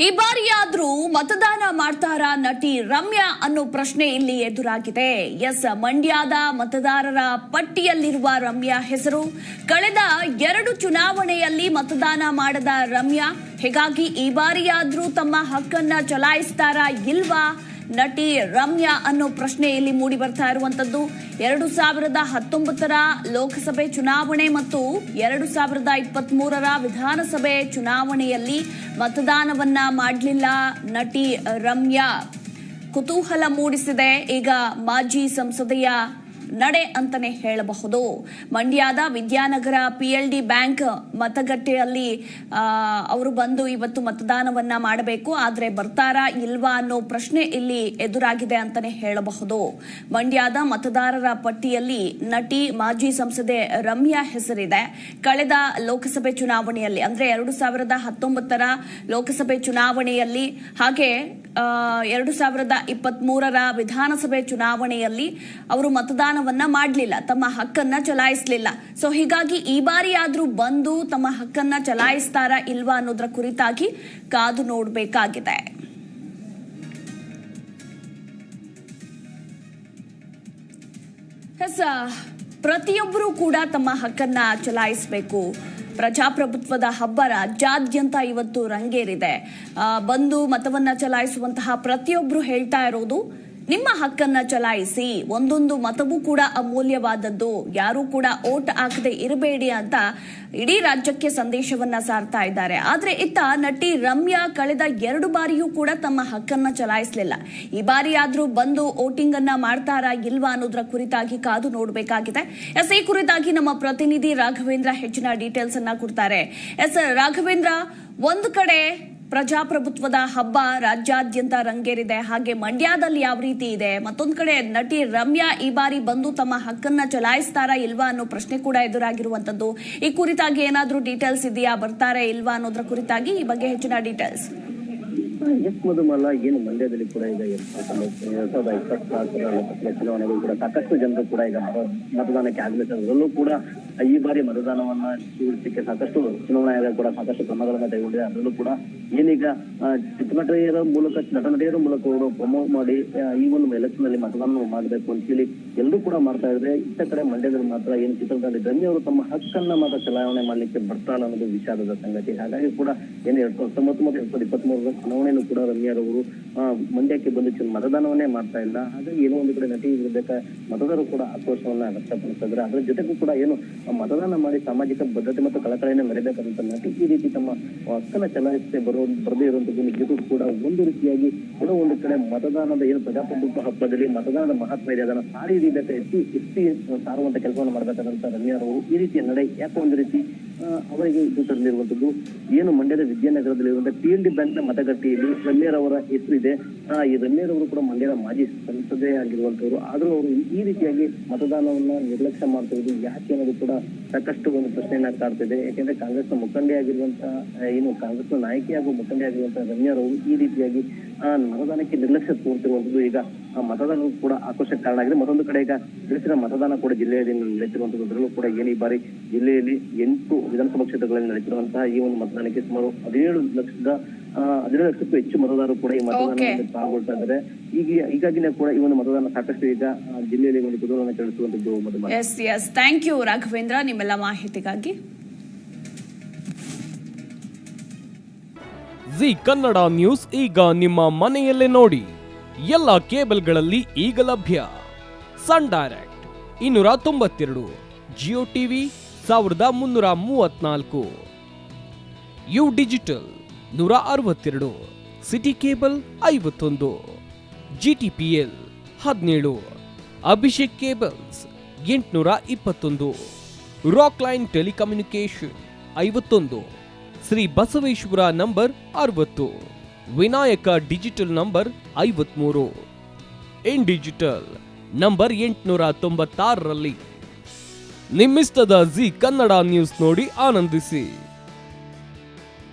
ಈ ಬಾರಿಯಾದ್ರೂ ಮತದಾನ ಮಾಡ್ತಾರಾ ನಟಿ ರಮ್ಯಾ ಅನ್ನೋ ಪ್ರಶ್ನೆ ಇಲ್ಲಿ ಎದುರಾಗಿದೆ. ಎಸ್, ಮಂಡ್ಯದ ಮತದಾರರ ಪಟ್ಟಿಯಲ್ಲಿರುವ ರಮ್ಯಾ ಹೆಸರು ಕಳೆದ 2 ಚುನಾವಣೆಯಲ್ಲಿ ಮತದಾನ ಮಾಡದ ರಮ್ಯಾ. ಹೀಗಾಗಿ ಈ ಬಾರಿಯಾದ್ರೂ ತಮ್ಮ ಹಕ್ಕನ್ನ ಚಲಾಯಿಸ್ತಾರಾ ಇಲ್ವಾ ನಟಿ ರಮ್ಯಾ ಅನ್ನೋ ಪ್ರಶ್ನೆ ಇಲ್ಲಿ ಮೂಡಿ ಬರ್ತಾ ಇರುವಂತದ್ದು. 2019ರ ಲೋಕಸಭೆ ಚುನಾವಣೆ ಮತ್ತು 2023ರ ವಿಧಾನಸಭೆ ಚುನಾವಣೆಯಲ್ಲಿ ಮತದಾನವನ್ನ ಮಾಡಲಿಲ್ಲ ನಟಿ ರಮ್ಯಾ. ಕುತೂಹಲ ಮೂಡಿಸಿದೆ ಈಗ ಮಾಜಿ ಸಂಸದೆಯ ನಡೆ ಅಂತಾನೆ ಹೇಳಬಹುದು. ಮಂಡ್ಯದ ವಿದ್ಯಾನಗರ PLD ಬ್ಯಾಂಕ್ ಮತಗಟ್ಟೆಯಲ್ಲಿ ಅವರು ಬಂದು ಇವತ್ತು ಮತದಾನವನ್ನ ಮಾಡಬೇಕು. ಆದ್ರೆ ಬರ್ತಾರಾ ಇಲ್ವಾ ಅನ್ನೋ ಪ್ರಶ್ನೆ ಇಲ್ಲಿ ಎದುರಾಗಿದೆ ಅಂತಾನೆ ಹೇಳಬಹುದು. ಮಂಡ್ಯದ ಮತದಾರರ ಪಟ್ಟಿಯಲ್ಲಿ ನಟಿ ಮಾಜಿ ಸಂಸದೆ ರಮ್ಯಾ ಹೆಸರಿದೆ. ಕಳೆದ ಲೋಕಸಭೆ ಚುನಾವಣೆಯಲ್ಲಿ ಅಂದ್ರೆ 2019ರ ಲೋಕಸಭೆ ಚುನಾವಣೆಯಲ್ಲಿ ಹಾಗೆ 2023ರ ವಿಧಾನಸಭೆ ಚುನಾವಣೆಯಲ್ಲಿ ಅವರು ಮತದಾನವನ್ನ ಮಾಡಲಿಲ್ಲ, ತಮ್ಮ ಹಕ್ಕನ್ನ ಚಲಾಯಿಸಲಿಲ್ಲ. ಸೊ ಹೀಗಾಗಿ ಈ ಬಾರಿ ಆದ್ರೂ ಬಂದು ತಮ್ಮ ಹಕ್ಕನ್ನ ಚಲಾಯಿಸ್ತಾರಾ ಇಲ್ವಾ ಅನ್ನೋದ್ರ ಕುರಿತಾಗಿ ಕಾದು ನೋಡಬೇಕಾಗಿದೆ. ಪ್ರತಿಯೊಬ್ಬರೂ ಕೂಡ ತಮ್ಮ ಹಕ್ಕನ್ನ ಚಲಾಯಿಸಬೇಕು. ಪ್ರಜಾಪ್ರಭುತ್ವದ ಹಬ್ಬ ರಾಜ್ಯಾದ್ಯಂತ ಇವತ್ತು ರಂಗೇರಿದೆ. ಬಂದು ಮತವನ್ನ ಚಲಾಯಿಸುವಂತಹ ಪ್ರತಿಯೊಬ್ಬರು ಹೇಳ್ತಾ ಇರೋದು ನಿಮ್ಮ ಹಕ್ಕನ್ನ ಚಲಾಯಿಸಿ, ಒಂದೊಂದು ಮತವೂ ಕೂಡ ಅಮೂಲ್ಯವಾದದ್ದು, ಯಾರು ಕೂಡ ಓಟ್ ಹಾಕದೆ ಇರಬೇಡಿ ಅಂತ ಇಡೀ ರಾಜ್ಯಕ್ಕೆ ಸಂದೇಶವನ್ನ ಸಾರ್ತಾ ಇದ್ದಾರೆ. ಆದ್ರೆ ಇತ್ತ ನಟಿ ರಮ್ಯಾ ಕಳೆದ 2 ಬಾರಿಯೂ ಕೂಡ ತಮ್ಮ ಹಕ್ಕನ್ನ ಚಲಾಯಿಸಲಿಲ್ಲ. ಈ ಬಾರಿ ಆದ್ರೂ ಬಂದು ವೋಟಿಂಗ್ ಅನ್ನ ಮಾಡ್ತಾರಾ ಇಲ್ವಾ ಅನ್ನೋದ್ರ ಕುರಿತಾಗಿ ಕಾದು ನೋಡಬೇಕಾಗಿದೆ. ಎಸ್, ಈ ಕುರಿತಾಗಿ ನಮ್ಮ ಪ್ರತಿನಿಧಿ ರಾಘವೇಂದ್ರ ಹೆಚ್ಚಿನ ಡೀಟೇಲ್ಸ್ ಅನ್ನ ಕೊಡ್ತಾರೆ. ಎಸ್ ರಾಘವೇಂದ್ರ, ಒಂದು ಕಡೆ ಪ್ರಜಾಪ್ರಭುತ್ವದ ಹಬ್ಬ ರಾಜ್ಯಾದ್ಯಂತ ರಂಗೇರಿದೆ, ಹಾಗೆ ಮಂಡ್ಯದಲ್ಲಿ ಯಾವ ರೀತಿ ಇದೆ, ಮತ್ತೊಂದು ಕಡೆ ನಟಿ ರಮ್ಯಾ ಈ ಬಾರಿ ಬಂದು ತಮ್ಮ ಹಕ್ಕನ್ನ ಚಲಾಯಿಸ್ತಾರಾ ಇಲ್ವಾ ಅನ್ನೋ ಪ್ರಶ್ನೆ ಕೂಡ ಎದುರಾಗಿರುವಂತದ್ದು. ಈ ಕುರಿತಾಗಿ ಏನಾದ್ರೂ ಡೀಟೇಲ್ಸ್ ಇದೆಯಾ, ಬರ್ತಾರೆ ಇಲ್ವಾ ಅನ್ನೋದ್ರ ಕುರಿತಾಗಿ ಈ ಬಗ್ಗೆ ಹೆಚ್ಚಿನ ಡೀಟೇಲ್ಸ್? ಎಸ್ ಮಧುಮಾಲ, ಏನು ಮಂಡ್ಯದಲ್ಲಿ ಕೂಡ ಈಗ 2024ರ ಲೋಕಸಭಾ ಚುನಾವಣೆಗಳು ಕೂಡ ಸಾಕಷ್ಟು ಜನರು ಕೂಡ ಈಗ ಮತದಾನಕ್ಕೆ ಆಗಮಿಸಿದ್ರಲ್ಲೂ ಕೂಡ ಈ ಬಾರಿ ಮತದಾನವನ್ನ ಉಳಿಸಲಿಕ್ಕೆ ಸಾಕಷ್ಟು ಚುನಾವಣಾ ಆಯೋಗ ಕೂಡ ಸಾಕಷ್ಟು ಕ್ರಮಗಳನ್ನ ಕೈಗೊಂಡಿದೆ. ಅದರಲ್ಲೂ ಕೂಡ ಏನೀಗ ಚಿತ್ರನಟಿಯರ ಮೂಲಕ ನಟನಟಿಯರ ಮೂಲಕ ಅವರು ಪ್ರಮೋಟ್ ಮಾಡಿ ಈ ಒಂದು ಎಲೆಕ್ಷನ್ ನಲ್ಲಿ ಮತದಾನ ಮಾಡಬೇಕು ಅಂತ ಹೇಳಿ ಎಲ್ಲರೂ ಕೂಡ ಮಾಡ್ತಾ ಇದ್ರೆ, ಇತ್ತ ಕಡೆ ಮಂಡ್ಯದಲ್ಲಿ ಮಾತ್ರ ಏನು ಚಿತ್ರನಟಿ ರಮ್ಯಾ ಅವರು ತಮ್ಮ ಹಕ್ಕನ್ನ ಮಾತ್ರ ಚಲಾವಣೆ ಮಾಡ್ಲಿಕ್ಕೆ ಬರ್ತಾರ ಅನ್ನೋದು ವಿಷಾದದ ಸಂಗತಿ. ಹಾಗಾಗಿ ಕೂಡ ಏನು 2019 ಮತ್ತು 2023ರ ಚುನಾವಣೆಯಲ್ಲೂ ಕೂಡ ರಮ್ಯಾರವರು ಮಂಡ್ಯಕ್ಕೆ ಬಂದು ಮತದಾನವನ್ನೇ ಮಾಡ್ತಾ ಇಲ್ಲ. ಹಾಗಾಗಿ ಏನೋ ಒಂದು ಕಡೆ ನಟಿ ವಿರುದ್ಧ ಮತದಾರರು ಕೂಡ ಆಕ್ರೋಶವನ್ನ ವ್ಯಕ್ತಪಡಿಸ್ತಾ ಇದ್ದಾರೆ. ಅದರ ಜೊತೆಗೂ ಕೂಡ ಏನು ಮತದಾನ ಮಾಡಿ ಸಾಮಾಜಿಕ ಬದ್ಧತೆ ಮತ್ತು ಕಳಕಳಿಯನ್ನು ಮೆರೆಬೇಕಾದಂತ ನಟಿ ಈ ರೀತಿ ತಮ್ಮ ಹಕ್ಕನ್ನ ಚಲಾಯಿಸದೆ ಬರದೇ ಇರುವಂತದ್ದು ನಿಜಕ್ಕೂ ಕೂಡ ಒಂದು ರೀತಿಯಾಗಿ ಏನೋ ಒಂದು ಕಡೆ ಮತದಾನದ ಏನು ಪ್ರಜಾಪ್ರಭುತ್ವ ಹಬ್ಬದಲ್ಲಿ ಮತದಾನದ ಮಹತ್ವ ಇದೆ ಅದನ್ನ ಸಾರಿ ಹಿಡಿಬೇಕು, ಎತ್ತಿ ಸಾರುವಂತ ಕೆಲಸವನ್ನು ಮಾಡಬೇಕಾದಂತ ರಮ್ಯಾರವರು ಈ ರೀತಿಯ ನಡೆ ಯಾಕೆ ಒಂದು ರೀತಿ ಅವರಿಗೆ ಇದು ತಂದಿರುವಂತದ್ದು. ಏನು ಮಂಡ್ಯದ ವಿದ್ಯಾನಗರದಲ್ಲಿರುವಂತಹ PLD ಬ್ಯಾಂಕ್ ನ ಮತಗಟ್ಟೆಯಲ್ಲಿ ರಮ್ಯಾರವರ ಹೆಸರು ಇದೆ. ಈ ರಮ್ಯಾರವರು ಕೂಡ ಮಂಡ್ಯದ ಮಾಜಿ ಸಂಸದೆ ಆಗಿರುವಂತವರು, ಆದ್ರೂ ಅವರು ಈ ರೀತಿಯಾಗಿ ಮತದಾನವನ್ನ ನಿರ್ಲಕ್ಷ್ಯ ಮಾಡ್ತಿರೋದು ಯಾಕೆ ಅನ್ನೋದು ಕೂಡ ಸಾಕಷ್ಟು ಒಂದು ಪ್ರಶ್ನೆಯನ್ನ ಕಾಡ್ತಿದೆ. ಯಾಕೆಂದ್ರೆ ಕಾಂಗ್ರೆಸ್ನ ಮುಖಂಡಿ ಆಗಿರುವಂತಹ ಏನು ಕಾಂಗ್ರೆಸ್ನ ನಾಯಕಿ ಹಾಗೂ ಮುಖಂಡಿ ಆಗಿರುವಂತಹ ರಮ್ಯಾರವರು ಈ ರೀತಿಯಾಗಿ ಮತದಾನಕ್ಕೆ ನಿರ್ಲಕ್ಷ್ಯ ತೋರ್ತಿರುವಂತದ್ದು ಈಗ ಮತದಾನಕ್ಕೂ ಕೂಡ ಆಕ್ರೋಶಕ್ಕೆ ಕಾರಣ ಆಗಿದೆ. ಮತ್ತೊಂದು ಕಡೆ ಈಗ ಬಿರುಸಿನ ಮತದಾನ ಕೂಡ ಜಿಲ್ಲೆಯಲ್ಲಿ ನಡೆಸಿರುವಂತದ್ದು. ಅದರಲ್ಲೂ ಕೂಡ ಏನು ಈ ಬಾರಿ ಜಿಲ್ಲೆಯಲ್ಲಿ 8 ವಿಧಾನಸಭಾ ಕ್ಷೇತ್ರಗಳಲ್ಲಿ ನಡೆಸಿರುವಂತಹ ಈ ಒಂದು ಮತದಾನಕ್ಕೆ ಸುಮಾರು 17 ಲಕ್ಷಕ್ಕೂ ಹೆಚ್ಚು ಮತದಾರರು ಕೂಡ ಈ ಮತದಾನದಲ್ಲಿ ಪಾಲ್ಗೊಳ್ತಾ ಇದ್ದಾರೆ. ಹೀಗಾಗಿನೇ ಕೂಡ ಈ ಒಂದು ಮತದಾನ ಸಾಕಷ್ಟು ಈಗ ಜಿಲ್ಲೆಯಲ್ಲಿ ಒಂದು ಕುತೂಹಲವನ್ನು ಕೆರಳಿಸುವಂತದ್ದು. ಎಸ್, ಥ್ಯಾಂಕ್ ಯು ರಾಘವೇಂದ್ರ ನಿಮ್ಮೆಲ್ಲ ಮಾಹಿತಿಗಾಗಿ. ಜಿ ಕನ್ನಡ ನ್ಯೂಸ್ ಈಗ ನಿಮ್ಮ ಮನೆಯಲ್ಲೇ ನೋಡಿ. ಎಲ್ಲ ಕೇಬಲ್ಗಳಲ್ಲಿ ಈಗ ಲಭ್ಯ. Sun Direct 292, Jio TV 1334, U digital 162, city cable 51, GTPL 17, Abhishek cables 821, Rockline telecommunication 51, Shri Basaveshwara number 60, Vinayaka digital number 53, in digital number 896ರಲ್ಲಿ. ನಿಮ್ಮಿಸ್ತದ ಜಿ ಕನ್ನಡ ನ್ಯೂಸ್ ನೋಡಿ ಆನಂದಿಸಿ.